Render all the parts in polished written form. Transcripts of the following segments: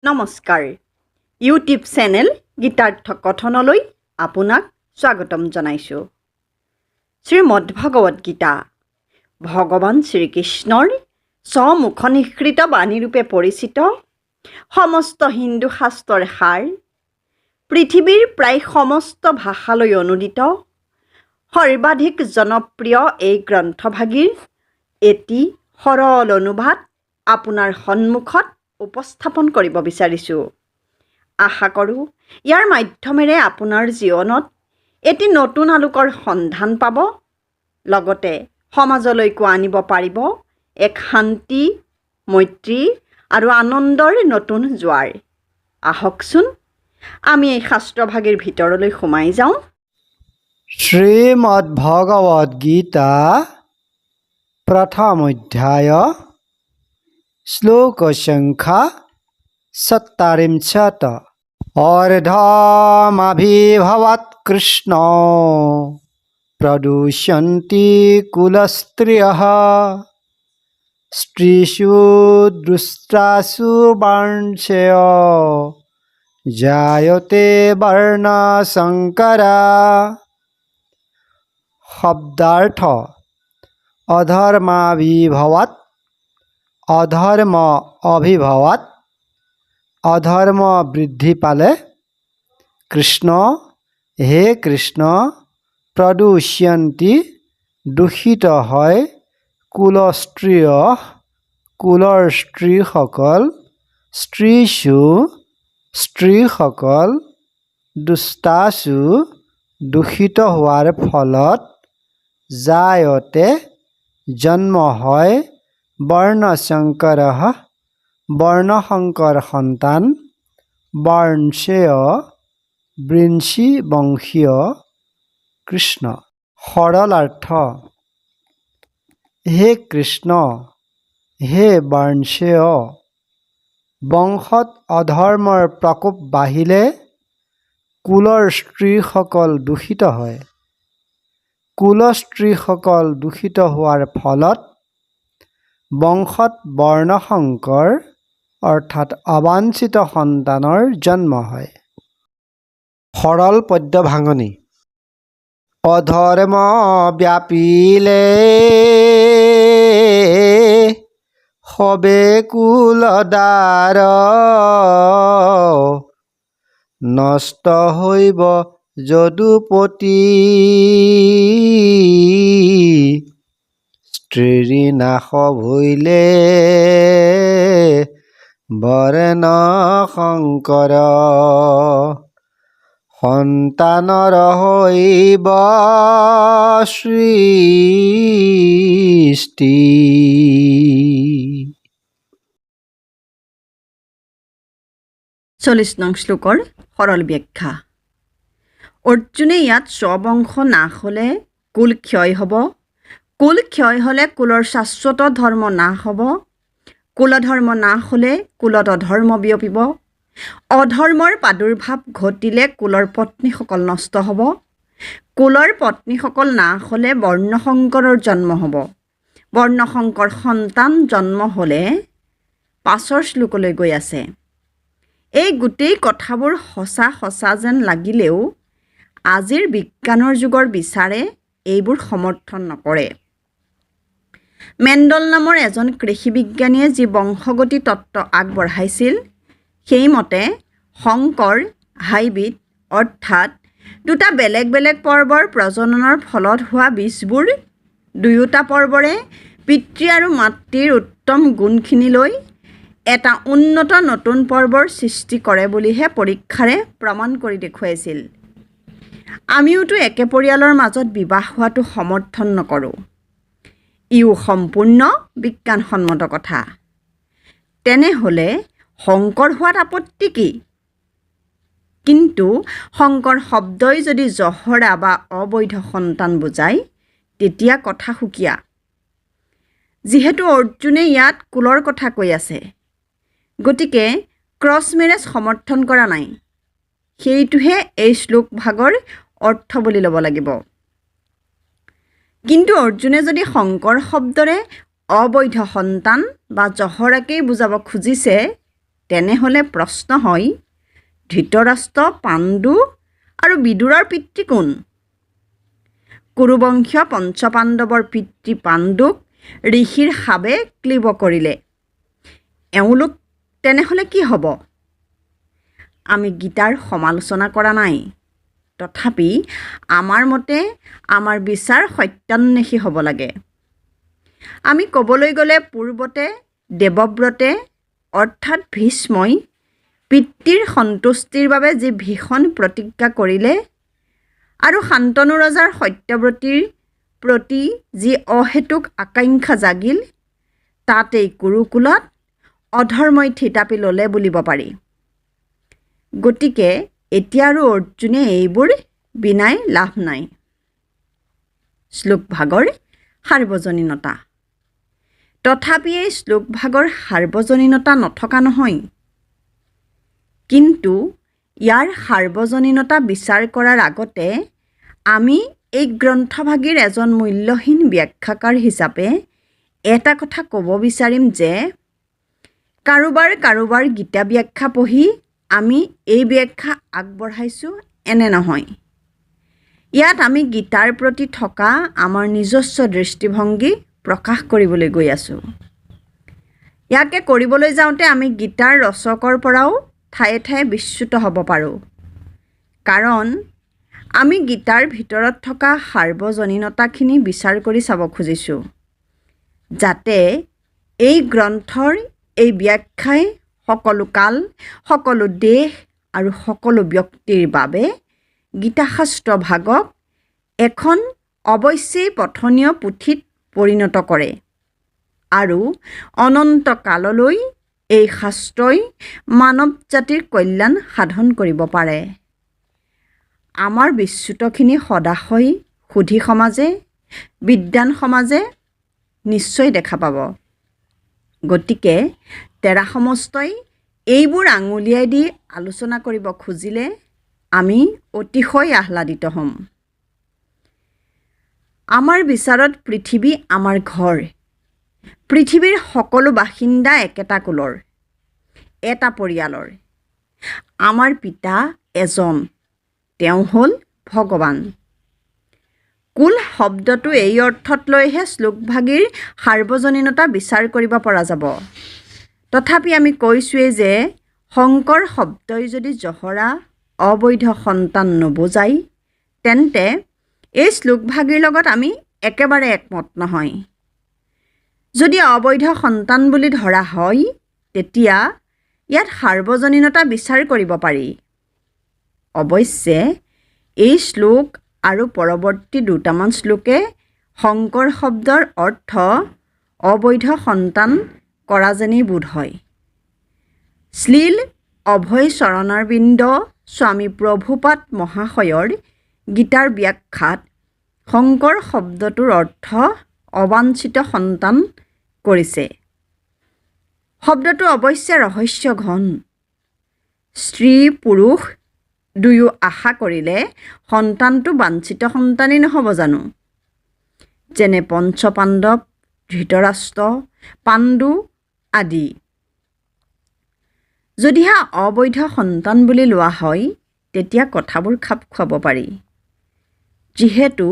নমস্কাৰ YouTube channel Gitartha কথনলৈ আপোনাক স্বাগতম জনাইছোঁ। শ্ৰীমদ্ভাগৱত গীতা ভগৱান শ্ৰীকৃষ্ণৰ স্বমুখ নিঃসৃত বাণীৰূপে পৰিচিত সমস্ত হিন্দু শাস্ত্ৰৰ সাৰ, পৃথিৱীৰ প্ৰায় সমস্ত ভাষালৈ অনুদিত সৰ্বাধিক জনপ্ৰিয় এই গ্ৰন্থভাগীৰ এটি সৰল অনুবাদ আপোনাৰ সন্মুখত উপস্থাপন কৰিব বিচাৰিছোঁ। আশা কৰোঁ ইয়াৰ মাধ্যমেৰে আপোনাৰ জীৱনত এটি নতুন আলোকৰ সন্ধান পাব, লগতে সমাজলৈকো আনিব পাৰিব এক শান্তি, মৈত্ৰী আৰু আনন্দৰ নতুন জোৱাৰ। আহকচোন আমি এই শাস্ত্ৰভাগীৰ ভিতৰলৈ সোমাই যাওঁ। শ্ৰীমদ্ভাগৱত গীতা প্ৰথম অধ্যায় শ্লোক সংখ্যা ৪৭ অৰ্ধমাভিভৱৎ কৃষ্ণ প্ৰদুষ্যন্তি কুলস্ত্ৰিয়ঃ স্ত্ৰীষু দুষ্ট্ৰাসু বাৰ্ষ্যেয় জায়তে বৰ্ণসংকৰা। শব্দাৰ্থ অধৰ্মাভিভৱৎ, অধৰ্ম অভিভৱৎ, অধৰ্ম বৃদ্ধি পালে, কৃষ্ণ হে কৃষ্ণ, প্ৰদুষ্যন্তি দূষিত হয়, কুলস্ত্ৰিয় কুলৰ স্ত্ৰীসকল, স্ত্ৰীষু স্ত্ৰীসকল, দুষ্টাসু দূষিত হোৱাৰ ফলত, জায়তে জন্ম হয়, বৰ্ণসংকৰঃ বৰ্ণসংকৰ সন্তান, বাৰ্ষ্যেয় বৃষি বংশীয়। কৃষ্ণ। সৰলাৰ্থ হে কৃষ্ণ, হে বাৰ্ষ্যেয়, বংশত অধৰ্মৰ প্ৰকোপ বাঢ়িলে কুলৰ স্ত্ৰীসকল দূষিত হয়। কুলস্ত্ৰীসকল দূষিত হোৱাৰ ফলত বংশত বৰ্ণসংকৰ অৰ্থাৎ অবাঞ্ছিত সন্তানৰ জন্ম হয়। সৰল পদ্য ভাঙনি। অধৰ্ম ব্যাপিলে সবে কুলদাৰ, নষ্ট হৈব যদুপতি, স্ত্ৰীৰ নাশ ভৈলে বৰ্ণ সংকৰ, সন্তানৰ হৈব সৃষ্টি। 40 নং শ্লোকৰ সৰল ব্যাখ্যা। অৰ্জুনে ইয়াত স্ববংশ নাশ হ'লে কুল ক্ষয় হ'ব, কুল ক্ষয় হ'লে কুলৰ শাশ্বত ধৰ্ম নাশ হ'ব, কুলধৰ্ম নাশ হ'লে কুলত অধৰ্ম বিয়পিব, অধৰ্মৰ প্ৰাদুৰ্ভাৱ ঘটিলে কুলৰ পত্নীসকল নষ্ট হ'ব, কুলৰ পত্নীসকল নাশ হ'লে বৰ্ণসংকৰৰ জন্ম হ'ব, বৰ্ণসংকৰ সন্তান জন্ম হ'লে পাছৰ শ্লোকলৈ গৈ আছে। এই গোটেই কথাবোৰ সঁচা সঁচা যেন লাগিলেও আজিৰ বিজ্ঞানৰ যুগৰ বিচাৰে এইবোৰ সমৰ্থন নকৰে। মেণ্ডল নামৰ এজন কৃষি বিজ্ঞানীয়ে যি বংশগতি তত্ত্ব আগবঢ়াইছিল, সেইমতে সংকৰ হাইব্ৰিড অৰ্থাৎ দুটা বেলেগ বেলেগ পৰ্বৰ প্ৰজননৰ ফলত হোৱা বীজবোৰ দুয়োটা পৰ্বৰে পিতৃ আৰু মাতৃৰ উত্তম গুণখিনি লৈ এটা উন্নত নতুন পৰ্বৰ সৃষ্টি কৰে বুলিহে পৰীক্ষাৰে প্ৰমাণ কৰি দেখুৱাইছিল। আমিওতো একে পৰিয়ালৰ মাজত বিবাহ হোৱাটো সমৰ্থন নকৰোঁ। ইও সম্পূৰ্ণ বিজ্ঞানসন্মত কথা। তেনেহ'লে সংকৰ হোৱাত আপত্তি কি? কিন্তু সংকৰ শব্দই যদি জহৰা বা অবৈধ সন্তান বুজায়, তেতিয়া কথা সুকীয়া। যিহেতু অৰ্জুনে ইয়াত কুলৰ কথা কৈ আছে, গতিকে ক্ৰছ মেৰেজ সমৰ্থন কৰা নাই। সেইটোহে এই শ্লোক ভাগৰ অৰ্থ বুলি ল'ব লাগিব। কিন্তু অৰ্জুনে যদি সংকৰ শব্দৰে অবৈধ সন্তান বা জহৰাকেই বুজাব খুজিছে, তেনেহ'লে প্ৰশ্ন হয়, ধৃতৰাষ্ট্ৰ, পাণ্ডু আৰু বিদুৰৰ পিতৃ কোন? কুৰুবংশীয় পঞ্চপাণ্ডৱৰ পিতৃ পাণ্ডুক ঋষিৰ শাবে ক্লীব কৰিলে। এওঁলোক তেনেহ'লে কি হ'ব? আমি গীতাৰ সমালোচনা কৰা নাই, তথাপি আমাৰ মতে আমাৰ বিচাৰ সত্যান্বেষী হ'ব লাগে। আমি ক'বলৈ গ'লে পূৰ্বতে দেৱব্ৰতে অৰ্থাৎ ভীষ্মই পিতৃৰ সন্তুষ্টিৰ বাবে যি ভীষণ প্ৰতিজ্ঞা কৰিলে আৰু শান্তনু ৰজাৰ সত্যব্ৰতীৰ প্ৰতি যি অহেতুক আকাংক্ষা জাগিল, তাতেই কুৰুকুলত অধৰ্মই থিতাপি ল'লে বুলিব পাৰি। গতিকে এতিয়া আৰু অৰ্জুনে এইবোৰ বিনাই লাভ নাই। শ্লোকভাগৰ সাৰ্বজনীনতা। তথাপি এই শ্লোকভাগৰ সাৰ্বজনীনতা নথকা নহয়। কিন্তু ইয়াৰ সাৰ্বজনীনতা বিচাৰ কৰাৰ আগতে আমি এই গ্ৰন্থভাগীৰ এজন মূল্যহীন ব্যাখ্যাকাৰ হিচাপে এটা কথা ক'ব বিচাৰিম যে কাৰোবাৰ গীতা ব্যাখ্যা পঢ়ি আমি এই ব্যাখ্যা আগবঢ়াইছোঁ এনে নহয়। ইয়াত আমি গীতাৰ প্ৰতি থকা আমাৰ নিজস্ব দৃষ্টিভংগী প্ৰকাশ কৰিবলৈ গৈ আছোঁ। ইয়াকে কৰিবলৈ যাওঁতে আমি গীতাৰ ৰচকৰ পৰাও ঠায়ে ঠায়ে বিচ্যুত হ'ব পাৰোঁ। কাৰণ আমি গীতাৰ ভিতৰত থকা সাৰ্বজনীনতাখিনি বিচাৰ কৰি চাব খুজিছোঁ, যাতে এই গ্ৰন্থৰ এই ব্যাখ্যাই সকলো কাল, সকলো দেশ আৰু সকলো ব্যক্তিৰ বাবে গীতাশাস্ত্ৰ ভাগক এখন অৱশ্যেই পঠনীয় পুথিত পৰিণত কৰে আৰু অনন্ত কাললৈ এই শাস্ত্ৰই মানৱ জাতিৰ কল্যাণ সাধন কৰিব পাৰে। আমাৰ বিচ্যুতখিনি সদাশয় সুধী সমাজে, বিদ্বান সমাজে নিশ্চয় দেখা পাব। গতিকে তেৰা সমস্তই এইবোৰ আঙুলিয়াই দি আলোচনা কৰিব খুজিলে আমি অতিশয় আহ্লাদিত হ'ম। আমাৰ বিচাৰত পৃথিৱী আমাৰ ঘৰ। পৃথিৱীৰ সকলো বাসিন্দা একেটা কুলৰ, এটা পৰিয়ালৰ। আমাৰ পিতা এজন, তেওঁ হ'ল ভগৱান। কুল শব্দটো এই অৰ্থত লৈহে শ্লোকভাগীৰ সাৰ্বজনীনতা বিচাৰ কৰিব পৰা যাব। তথাপি আমি কৈছোঁৱেই যে শংকৰ শব্দই যদি জহৰা অবৈধ সন্তান নুবুজায়, তেন্তে এই শ্লোকভাগীৰ লগত আমি একেবাৰে একমত নহয়। যদি অবৈধ সন্তান বুলি ধৰা হয়, তেতিয়া ইয়াত সাৰ্বজনীনতা বিচাৰ কৰিব পাৰি। অৱশ্যে এই শ্লোক আৰু পৰৱৰ্তী দুটামান শ্লোকে শংকৰ শব্দৰ অৰ্থ অবৈধ সন্তান কৰা যেনেই বোধ হয়। শ্লীল অভয় চৰণাৰবিন্দ স্বামী প্ৰভুপাদ মহাশয়ৰ গীতাৰ ব্যাখ্যাত শংকৰ শব্দটোৰ অৰ্থ অবাঞ্ছিত সন্তান কৰিছে। শব্দটো অৱশ্যে ৰহস্য ঘন। স্ত্ৰী পুৰুষ দুয়ো আশা কৰিলে সন্তানটো বাঞ্ছিত সন্তানেই নহ'ব জানো? যেনে পঞ্চপাণ্ডৱ, ধৃতৰাষ্ট্ৰ, পাণ্ডু আদি। যদিহে অবৈধ সন্তান বুলি লোৱা হয়, তেতিয়া কথাবোৰ খাপ খুৱাব পাৰি। যিহেতু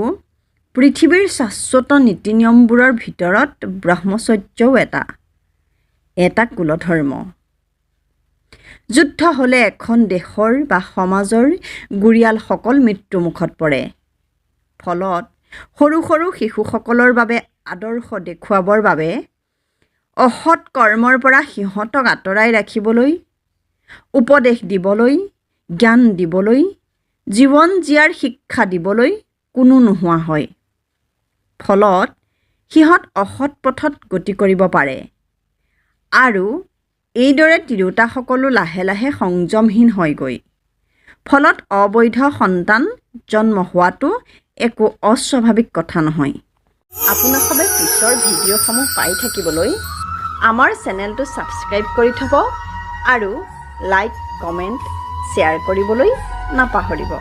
পৃথিৱীৰ শাশ্বত নীতি নিয়মবোৰৰ ভিতৰত ব্ৰহ্মচৰ্যও এটা কুলধৰ্ম। যুদ্ধ হ'লে এখন দেশৰ বা সমাজৰ গুৰিয়ালসকল মৃত্যুমুখত পৰে। ফলত সৰু সৰু শিশুসকলৰ বাবে আদৰ্শ দেখুৱাবৰ বাবে অসৎ কৰ্মৰ পৰা সিহঁতক আঁতৰাই ৰাখিবলৈ, উপদেশ দিবলৈ, জ্ঞান দিবলৈ, জীৱন জীয়াৰ শিক্ষা দিবলৈ কোনো নোহোৱা হয়। ফলত সিহঁত অসৎ পথত গতি কৰিব পাৰে আৰু এইদৰে তিৰোতাসকলো লাহে লাহে সংযমহীন হয়গৈ। ফলত অবৈধ সন্তান জন্ম হোৱাটো একো অস্বাভাৱিক কথা নহয়। আপোনালোকে পিছৰ ভিডিঅ'সমূহ পাই থাকিবলৈ আমাৰ চেনেলটো ছাবস্ক্ৰাইব কৰি থ'ব আৰু লাইক, কমেণ্ট, শ্বেয়াৰ কৰিবলৈ নাপাহৰিব।